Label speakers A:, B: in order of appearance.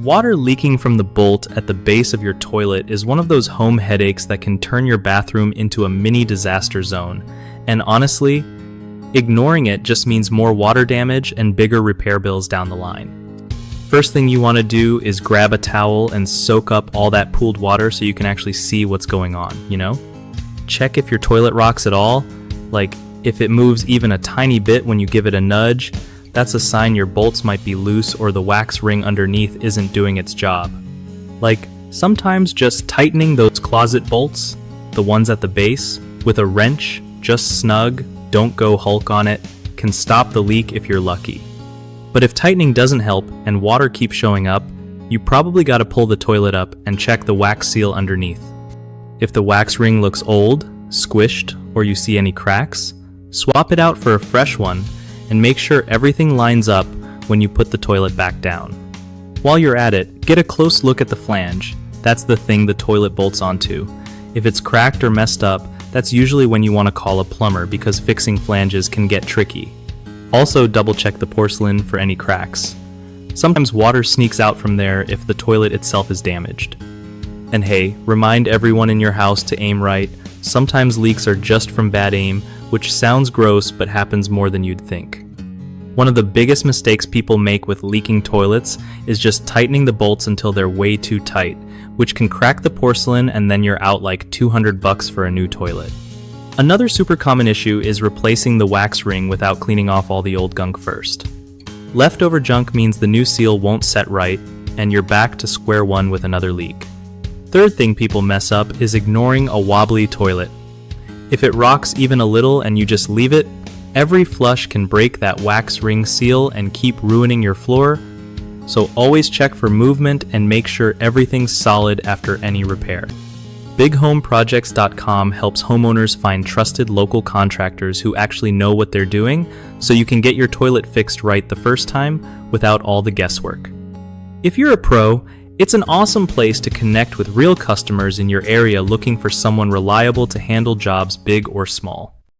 A: Water leaking from the bolt at the base of your toilet is one of those home headaches that can turn your bathroom into a mini disaster zone. And honestly, ignoring it just means more water damage and bigger repair bills down the line. First thing you want to do is grab a towel and soak up all that pooled water so you can actually see what's going on, Check if your toilet rocks at all. Like, if it moves even a tiny bit when you give it a nudge, that's a sign your bolts might be loose or the wax ring underneath isn't doing its job. Like, sometimes just tightening those closet bolts, the ones at the base, with a wrench, just snug, don't go Hulk on it, can stop the leak if you're lucky. But if tightening doesn't help and water keeps showing up, you probably gotta pull the toilet up and check the wax seal underneath. If the wax ring looks old, squished, or you see any cracks, swap it out for a fresh one and make sure everything lines up when you put the toilet back down. While you're at it, get a close look at the flange. That's the thing the toilet bolts onto. If it's cracked or messed up, that's usually when you want to call a plumber because fixing flanges can get tricky. Also, double check the porcelain for any cracks. Sometimes water sneaks out from there if the toilet itself is damaged. And hey, remind everyone in your house to aim right. Sometimes leaks are just from bad aim, which sounds gross but happens more than you'd think. One of the biggest mistakes people make with leaking toilets is just tightening the bolts until they're way too tight, which can crack the porcelain and then you're out like $200 for a new toilet. Another super common issue is replacing the wax ring without cleaning off all the old gunk first. Leftover junk means the new seal won't set right, and you're back to square one with another leak. Third thing people mess up is ignoring a wobbly toilet. If it rocks even a little and you just leave it, every flush can break that wax ring seal and keep ruining your floor, so always check for movement and make sure everything's solid after any repair. BigHomeProjects.com helps homeowners find trusted local contractors who actually know what they're doing, so you can get your toilet fixed right the first time without all the guesswork. If you're a pro, it's an awesome place to connect with real customers in your area looking for someone reliable to handle jobs big or small.